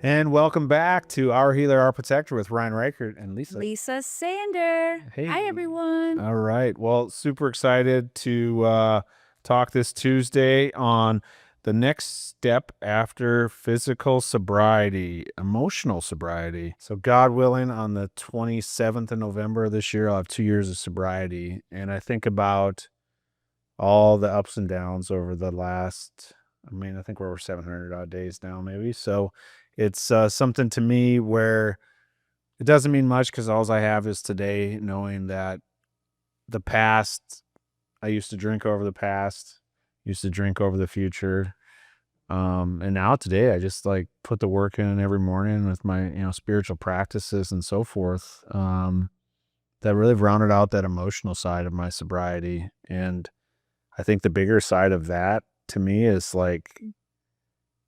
And welcome back to Our Healer, Our Protector with Ryan Reichert and Lisa. Lisa Sander. Hey. Hi, everyone. All right. Well, super excited to talk this Tuesday on the next step after physical sobriety, emotional sobriety. So, God willing, on the 27th of November of this year, I'll have 2 years of sobriety. And I think about all the ups and downs over the last, I think we're over 700 odd days now, maybe. So, it's something to me where it doesn't mean much because all I have is today, knowing that the past, I used to drink over the past, used to drink over the future. And now today I just like put the work in every morning with my, spiritual practices and so forth. That really rounded out that emotional side of my sobriety. And I think the bigger side of that to me is like,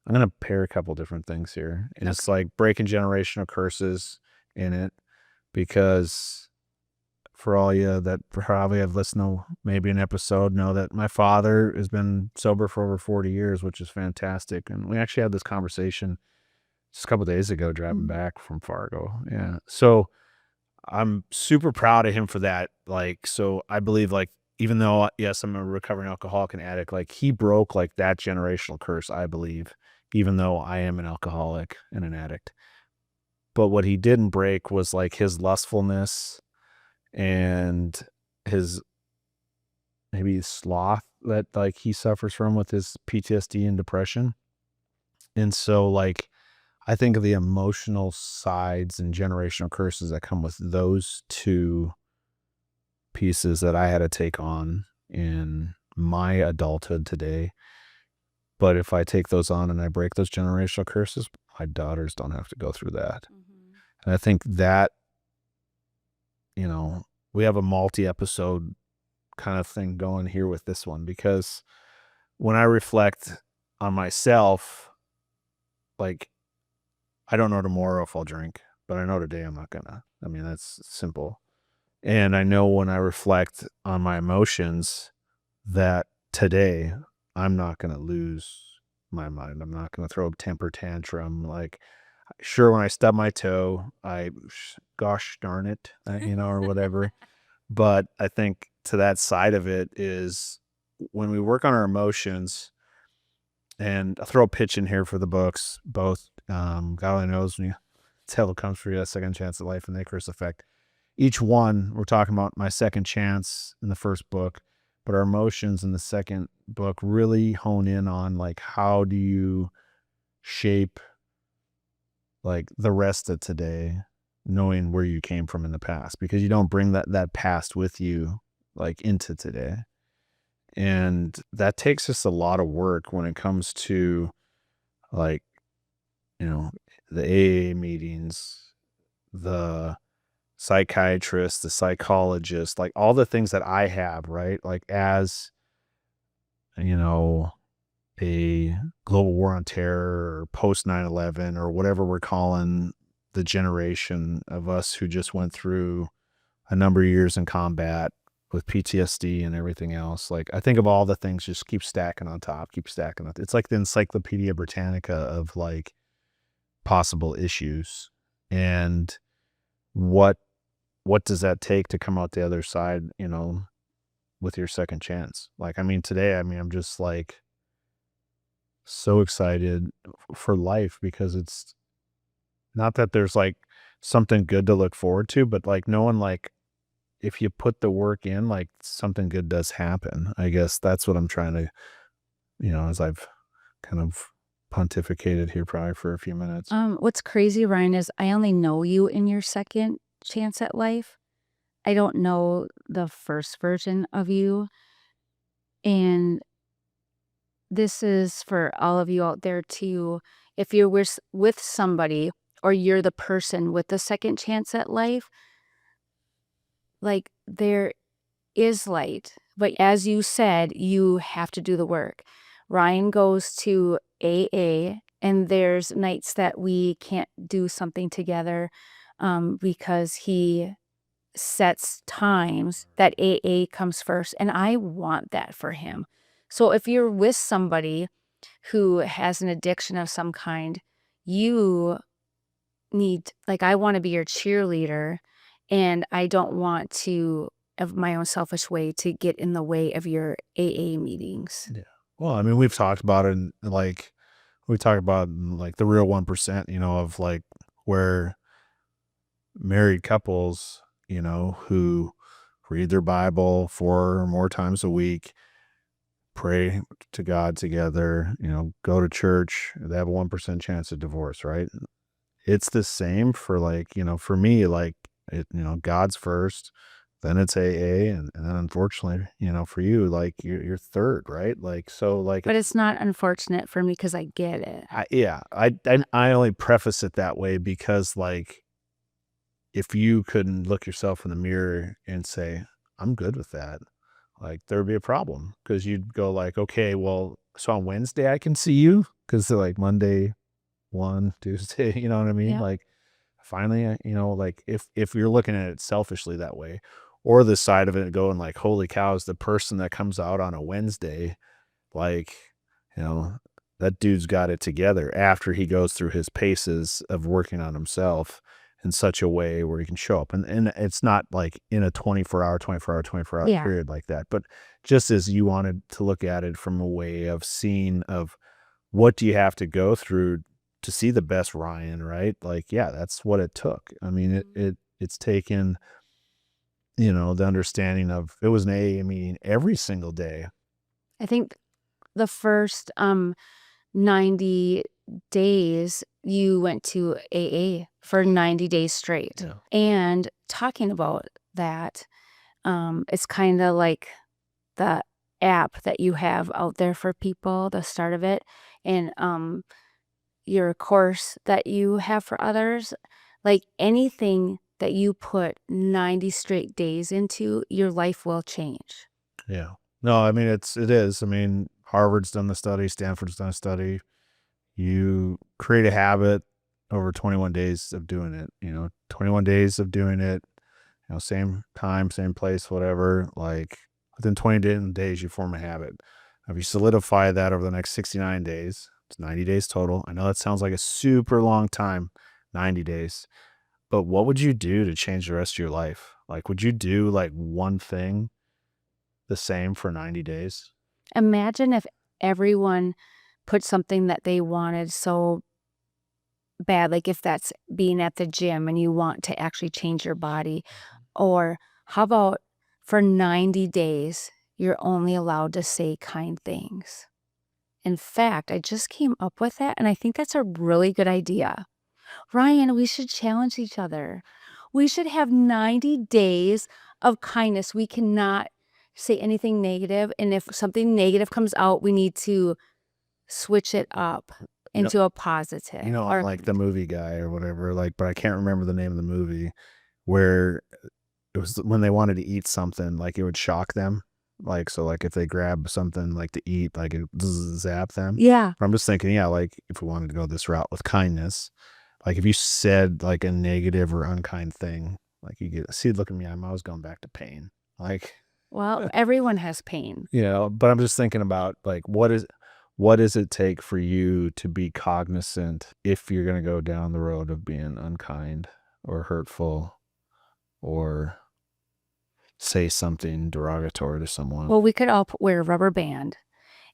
I'm going to pair a couple different things here. And it's like breaking generational curses in it, because for all you that probably have listened to maybe an episode know that my father has been sober for over 40 years, which is fantastic. And we actually had this conversation just a couple days ago driving back from Fargo. Yeah. So I'm super proud of him for that. Like, so I believe like, even though, yes, I'm a recovering alcoholic and addict, like he broke like that generational curse, I believe, even though I am an alcoholic and an addict. But what he didn't break was like his lustfulness and his maybe sloth that like he suffers from with his PTSD and depression. And so like I think of the emotional sides and generational curses that come with those two pieces that I had to take on in my adulthood today. But if I take those on and I break those generational curses, my daughters don't have to go through that. And I think that, we have a multi-episode kind of thing going here with this one, because when I reflect on myself, like, I don't know tomorrow if I'll drink, but I know today I'm not gonna. I mean, that's simple. And I know when I reflect on my emotions that today I'm not gonna lose my mind. I'm not gonna throw a temper tantrum. Like, sure, when I stub my toe, gosh darn it, or whatever. But I think to that side of it is when we work on our emotions, and I'll throw a pitch in here for the books, both, God only knows when Devil Comes for You, A Second Chance at Life, and the Icarus Effect. Each one, we're talking about my second chance in the first book, but our emotions in the second book really hone in on like, how do you shape like the rest of today, knowing where you came from in the past, because you don't bring that past with you like into today. And that takes us a lot of work when it comes to like, the AA meetings, the psychiatrist, the psychologist, like all the things that I have, right? Like as, a global war on terror or post 9/11 or whatever we're calling the generation of us who just went through a number of years in combat with PTSD and everything else. Like I think of all the things just keep stacking on top, keep stacking on. It's like the Encyclopedia Britannica of like possible issues. And what does that take to come out the other side, with your second chance? Like, today, I'm just like so excited for life, because it's not that there's like something good to look forward to, but like knowing like if you put the work in, like something good does happen. I guess that's what I'm trying to, as I've kind of pontificated here probably for a few minutes. What's crazy, Ryan, is I only know you in your second chance at life. I don't know the first version of you. And this is for all of you out there too. If you're with somebody, or you're the person with the second chance at life, like there is light. But as you said, you have to do the work. Ryan goes to AA, and there's nights that we can't do something together because he sets times that AA comes first. And I want that for him. So if you're with somebody who has an addiction of some kind, you need, like, I want to be your cheerleader, and I don't want to, of my own selfish way, to get in the way of your AA meetings. Yeah. Well, I mean, we've talked about it, and like we talk about like the real 1%, of like where married couples, who read their Bible 4 or more times a week, pray to God together, go to church, they have a 1% chance of divorce, right? It's the same for like, for me, like God's first, then it's AA, and then unfortunately, for you, like you're third, right? Like, so like But it's not unfortunate for me because I get it. I only preface it that way because like if you couldn't look yourself in the mirror and say, I'm good with that, like there would be a problem because you'd go like, okay, well, so on Wednesday I can see you because like Monday, one, Tuesday, you know what I mean? Yeah. Like finally, like if you're looking at it selfishly that way, or the side of it going like, holy cows, the person that comes out on a Wednesday, like, you know, that dude's got it together after he goes through his paces of working on himself in such a way where he can show up. And it's not like in a 24 hour Yeah. period like that. But just as you wanted to look at it from a way of seeing of what do you have to go through to see the best Ryan, right? Like, yeah, that's what it took. I mean, it's taken, the understanding of it was an AA meeting every single day. I think the first 90 days you went to AA for 90 days straight. Yeah. And talking about that, it's kind of like the app that you have out there for people, the start of it, and your course that you have for others. Like anything that you put 90 straight days into, your life will change. Yeah. No, I mean, it is. I mean, Harvard's done the study, Stanford's done a study. You create a habit over 21 days of doing it, 21 days of doing it, same time, same place, whatever. Like within 20 days, you form a habit. If you solidify that over the next 69 days, it's 90 days total. I know that sounds like a super long time, 90 days, but what would you do to change the rest of your life? Like, would you do like one thing the same for 90 days? Imagine if everyone put something that they wanted so bad, like if that's being at the gym and you want to actually change your body. Or how about for 90 days, you're only allowed to say kind things? In fact, I just came up with that, and I think that's a really good idea. Ryan, we should challenge each other. We should have 90 days of kindness. We cannot say anything negative, and if something negative comes out, we need to switch it up You know, into a positive. I'm Or like the movie guy or whatever, like, but I can't remember the name of the movie where it was when they wanted to eat something, like it would shock them. Like, so like if they grab something like to eat, like it zap them. yeah. But I'm just thinking, yeah, like if we wanted to go this route with kindness, like if you said like a negative or unkind thing, like you get, see, look at me, I'm always going back to pain. Like, Well, everyone has pain. but I'm just thinking about like what does it take for you to be cognizant if you're going to go down the road of being unkind or hurtful or say something derogatory to someone? Well, we could all wear a rubber band.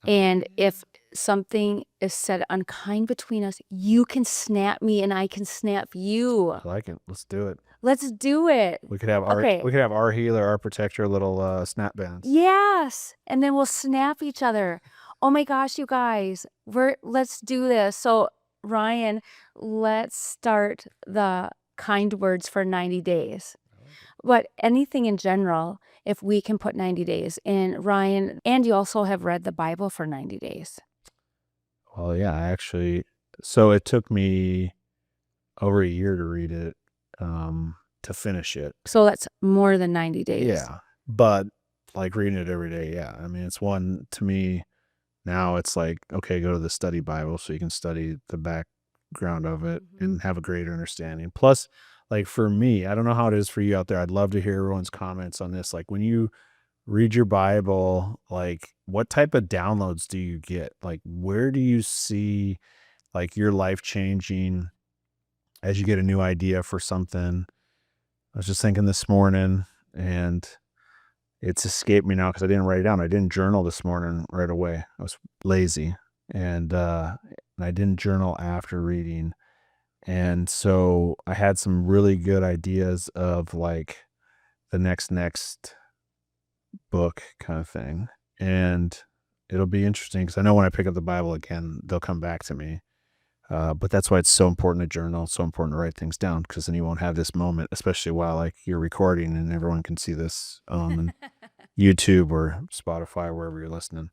And if something is said unkind between us, you can snap me and I can snap you. I like it. Let's do it. Let's do it. We could have Okay. our healer, our protector, little snap bands. Yes. And then we'll snap each other. Oh my gosh, you guys, let's do this. So, Ryan, let's start the kind words for 90 days. But anything in general, if we can put 90 days in, Ryan, and you also have read the Bible for 90 days. Well, yeah, so it took me over a year to read it, to finish it. So that's more than 90 days. Yeah. But like reading it every day, yeah. I mean, it's one to me now it's like, okay, go to the study Bible so you can study the background of it and have a greater understanding. Plus, like for me, I don't know how it is for you out there. I'd love to hear everyone's comments on this. Like when you read your Bible, like what type of downloads do you get? Like where do you see like your life changing as you get a new idea for something. I was just thinking this morning, and it's escaped me now because I didn't write it down. I didn't journal this morning right away. I was lazy, and I didn't journal after reading. And so I had some really good ideas of like the next book kind of thing. And it'll be interesting because I know when I pick up the Bible again, they'll come back to me. But that's why it's so important to journal, so important to write things down, because then you won't have this moment, especially while like you're recording and everyone can see this on YouTube or Spotify, wherever you're listening.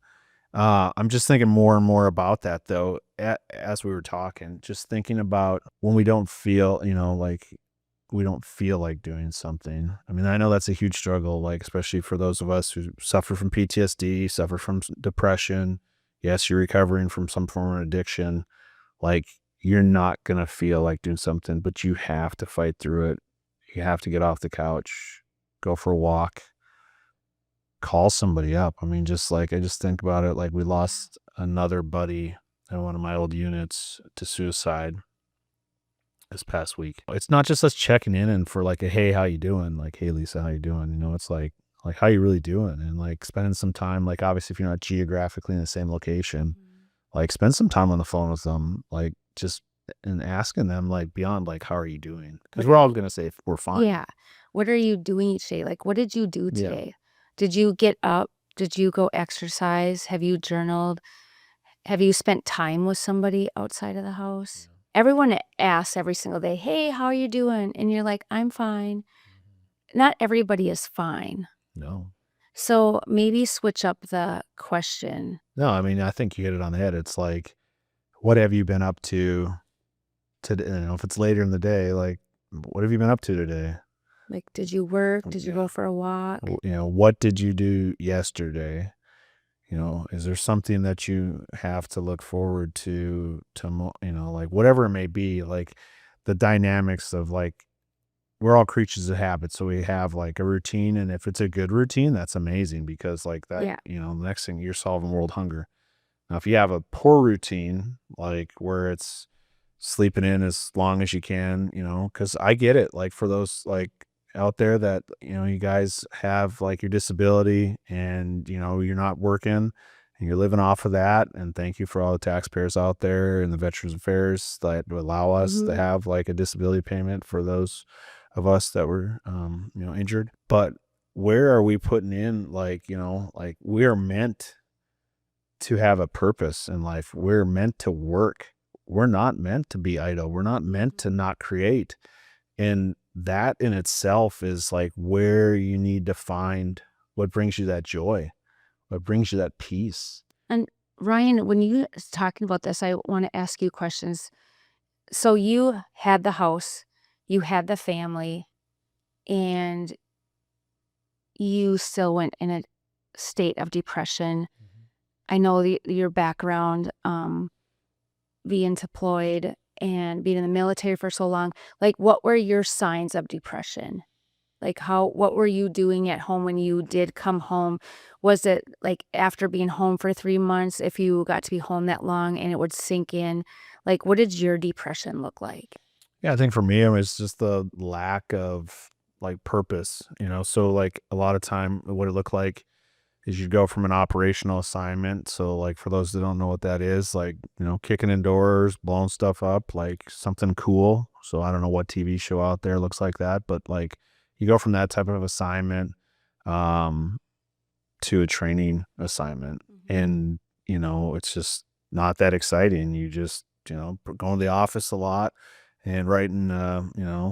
I'm just thinking more and more about that though, as we were talking, just thinking about when we don't feel, like we don't feel like doing something. I mean, I know that's a huge struggle, like especially for those of us who suffer from PTSD, suffer from depression. Yes, you're recovering from some form of addiction. Like you're not going to feel like doing something, but you have to fight through it. You have to get off the couch, go for a walk, call somebody up. I mean, just like, I just think about it. Like we lost another buddy in one of my old units to suicide this past week. It's not just us checking in and for like a, hey, how you doing? Like, hey, Lisa, how you doing? It's like how you really doing? And like spending some time, like obviously if you're not geographically in the same location, like spend some time on the phone with them, like just and asking them like beyond like, how are you doing? Because we're all going to say if we're fine. Yeah. What are you doing each day? Like, what did you do Yeah. today? Did you get up? Did you go exercise? Have you journaled? Have you spent time with somebody outside of the house? Everyone asks every single day, hey, how are you doing? And you're like, I'm fine. Not everybody is fine. No. So maybe switch up the question. No, I mean, I think you hit it on the head. It's like, what have you been up to today? If it's later in the day, like, what have you been up to today? Like, did you work? Did you go for a walk? What did you do yesterday? Is there something that you have to look forward to, like whatever it may be, like the dynamics of like, we're all creatures of habit. So we have like a routine. And if it's a good routine, that's amazing because like that, Yeah. the next thing you're solving world hunger. Now, if you have a poor routine, like where it's sleeping in as long as you can, because I get it. Like for those like out there that, you guys have like your disability and, you're not working and you're living off of that. And thank you for all the taxpayers out there and the Veterans Affairs that allow us to have like a disability payment for those of us that were, injured. But where are we putting in like, like we are meant to have a purpose in life. We're meant to work. We're not meant to be idle. We're not meant to not create. And that in itself is like where you need to find what brings you that joy, what brings you that peace. And Ryan, when you talking about this, I want to ask you questions. So you had the house, you had the family, and you still went in a state of depression. I know your background, being deployed and being in the military for so long. Like, what were your signs of depression? Like, what were you doing at home when you did come home? Was it like after being home for 3 months, if you got to be home that long and it would sink in? Like, what did your depression look like? Yeah, I think for me, it was just the lack of like purpose, So like a lot of time, what it looked like is you'd go from an operational assignment. So like for those that don't know what that is, like, kicking in doors, blowing stuff up, like something cool. So I don't know what TV show out there looks like that, but like you go from that type of assignment to a training assignment. And, it's just not that exciting. You just, going to the office a lot and writing,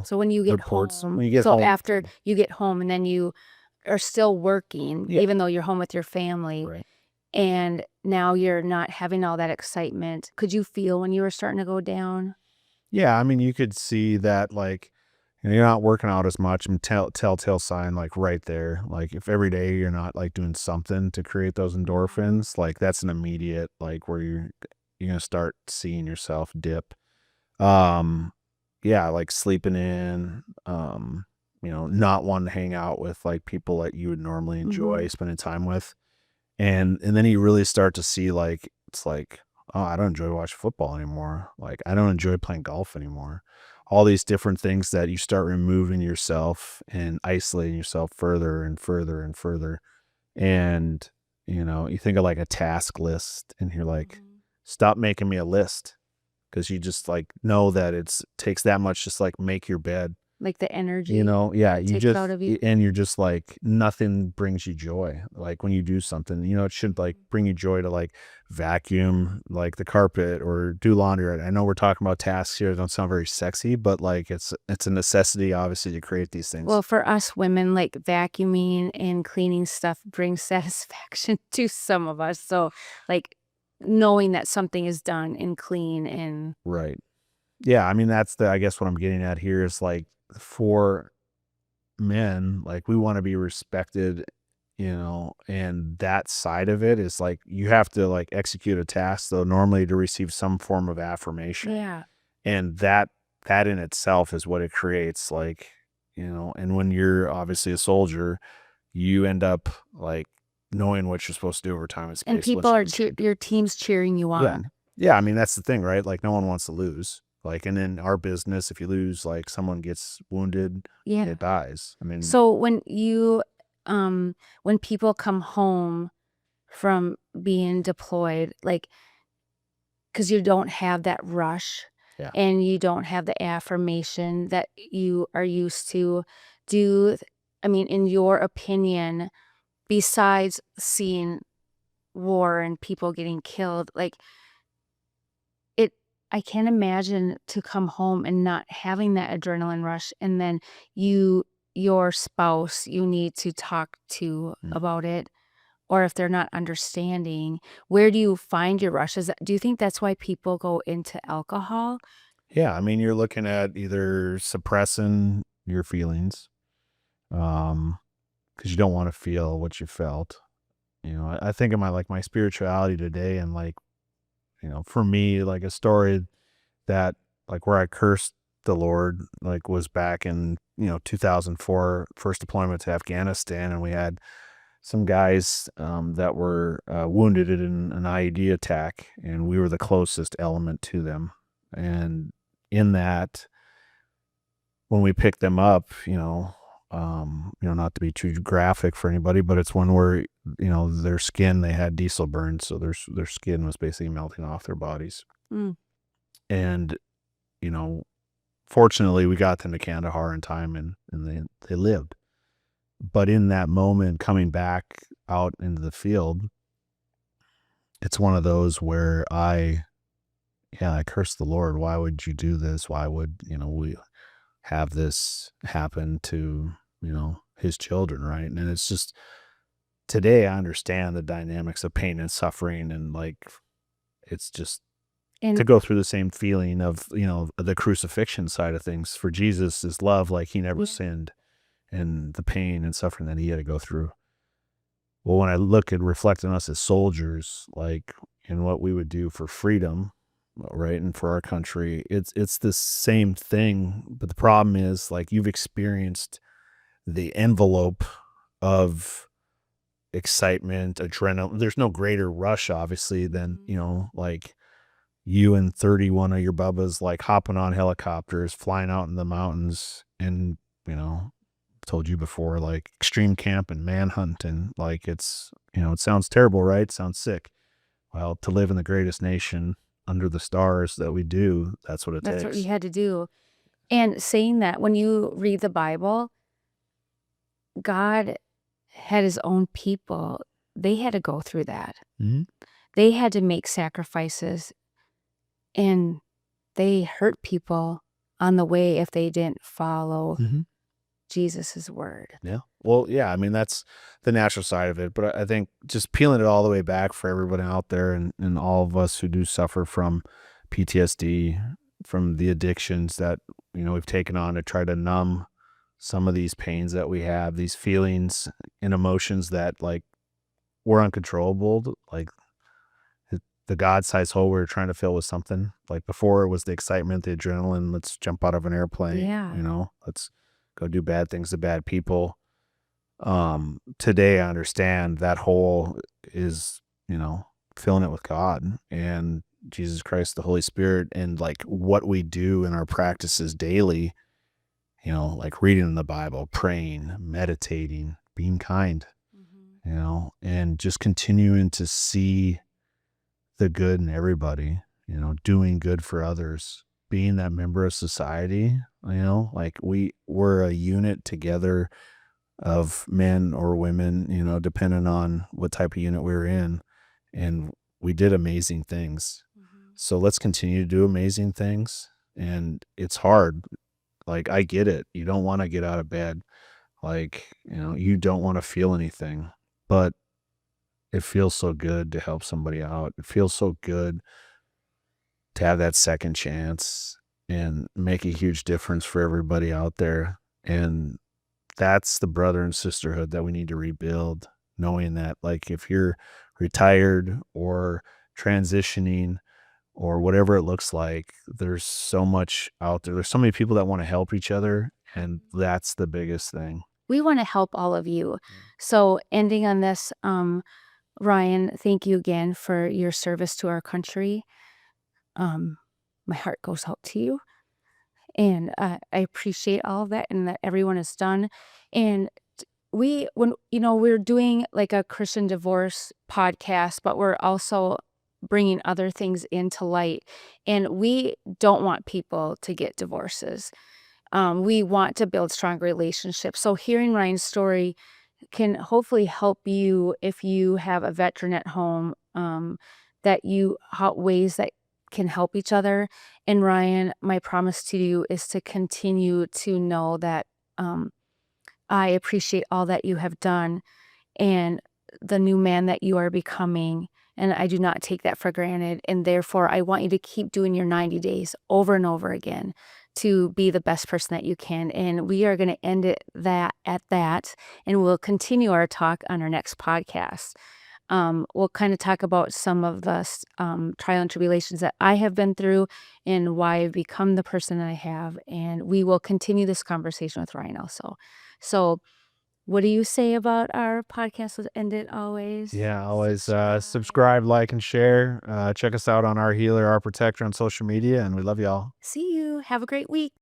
So when you get reports. home, When you get so home, after you get home and then you are still working, Yeah. even though you're home with your family, right. and now you're not having all that excitement. Could you feel when you were starting to go down? Yeah, I mean, you could see that, like, you're not working out as much, and telltale sign, like, right there. Like, if every day you're not, like, doing something to create those endorphins, like, that's an immediate, like, where you're gonna start seeing yourself dip. Um, yeah, like, sleeping in, not wanting to hang out with, like, people that you would normally enjoy spending time with. And then you really start to see, like, it's like, Oh, I don't enjoy watching football anymore. Like, I don't enjoy playing golf anymore. All these different things that you start removing yourself and isolating yourself further and further and further. And, you think of like a task list and you're like, Mhm. stop making me a list because you just like know that takes that much, just like make your bed. Like the energy Yeah, it takes out of you. and you're just like, nothing brings you joy. Like when you do something, it should like Mhm. bring you joy to like vacuum like the carpet or do laundry. I know we're talking about tasks here that don't sound very sexy, but like it's a necessity, obviously, to create these Well, things. for us women, like vacuuming and cleaning stuff brings satisfaction to some of us. So, like knowing that something is done and clean and Right. Yeah, I mean that's I guess what I'm getting at here is like for men, like we want to be respected, and that side of it is like you have to like execute a task though normally to receive some form of affirmation. yeah. And that in itself is what it creates, like, and when you're obviously a soldier, you end up like knowing what you're supposed to do over time and And space people once are you've achieved it. your team's cheering you Yeah. on. Yeah, I mean that's the thing, right? Like no one wants to lose. Like, and in our business, if you lose, like someone gets wounded, Yeah. it dies. I mean, So when people come home from being deployed, like, because you don't have that rush yeah. and you don't have the affirmation that you are used to, do I mean, in your opinion, besides seeing war and people getting killed, like, it I can't imagine to come home and not having that adrenaline rush, and then your spouse, you need to talk to Mm. about it, or if they're not understanding, where do you find your rush? Do you think that's why people go into alcohol? Yeah, I mean, you're looking at either suppressing your feelings, because you don't want to feel what you felt. I think of my spirituality today, and like, for me, like a story that like where I cursed the Lord, like was back in, 2004, first deployment to Afghanistan. And we had some guys that were wounded in an IED attack, and we were the closest element to them. And in that, when we picked them up, not to be too graphic for anybody, but it's one where their skin, they had diesel burns, so their skin was basically melting off their bodies. Mm. And you know, fortunately, we got them to Kandahar in time, and they lived. But in that moment, coming back out into the field, it's one of those where I cursed the Lord. Why would you do this? Why would we have this happen to his children, right? And it's just today I understand the dynamics of pain and suffering, and like it's just And to go through the same feeling of the crucifixion side of things. For Jesus is love, like he never yeah. sinned, and the pain and suffering that he had to go through. Well, when I look and reflect on us as soldiers, like in what we would do for freedom, right, and for our country, it's the same thing. But the problem is, like, you've experienced the envelope of excitement, adrenaline. There's no greater rush, obviously, than Mhm. like you and 31 of your bubbas like hopping on helicopters, flying out in the mountains, and you know, told you before, like extreme camp and manhunt, and like it sounds terrible, right? Sounds sick. Well, to live in the greatest nation under the stars that we do, that's what it That's what you takes. had to do. And saying that, when you read the Bible, God had his own people. They had to go through that. Hmm. They had to make sacrifices, and they hurt people on the way if they didn't follow Hmm. Jesus's word. Yeah. Well, yeah. I mean, that's the natural side of it, but I think just peeling it all the way back for everybody out there, and all of us who do suffer from PTSD, from the addictions that we've taken on to try to numb some of these pains that we have, these feelings and emotions that like we're uncontrollable, like the God-sized hole we're trying to fill with something. Like before, it was the excitement, the adrenaline. Let's jump out of an airplane. Yeah. Let's go do bad things to bad people. Today I understand that hole is filling it with God, and Jesus Christ, the Holy Spirit, and like what we do in our practices daily, like reading the Bible, praying, meditating, being kind, and just continuing to see the good in everybody, doing good for others, being that member of society, like we're a unit together of men or women, depending on what type of unit we were in. And we did amazing things. So let's continue to do amazing things. And it's hard. Like, I get it. You don't want to get out of bed. Like, you don't want to feel anything, but it feels so good to help somebody out. It feels so good to have that second chance and make a huge difference for everybody out there. And that's the brother and sisterhood that we need to rebuild, knowing that, like, if you're retired or transitioning or whatever it looks like, there's so much out there. There's so many people that want to help each other, and that's the biggest thing. We want to help all of you. So ending on this, Ryan, thank you again for your service to our country. My heart goes out to you. And I appreciate all of that and that everyone has done. And we're doing like a Christian divorce podcast, but we're also bringing other things into light. And we don't want people to get divorces. We want to build strong relationships. So hearing Ryan's story can hopefully help you if you have a veteran at home, ways that can help each other. And Ryan, my promise to you is to continue to know that I appreciate all that you have done and the new man that you are becoming. And I do not take that for granted. And therefore, I want you to keep doing your 90 days over and over again to be the best person that you can. And we are going to end it at that. And we'll continue our talk on our next podcast. We'll kind of talk about some of the trial and tribulations that I have been through and why I've become the person that I have. And we will continue this conversation with Ryan also. So, what do you say about our podcast? Let's end it always. Yeah, always subscribe, like, and share. Check us out on Our Healer, Our Protector on social media, and we love y'all. See you. Have a great week.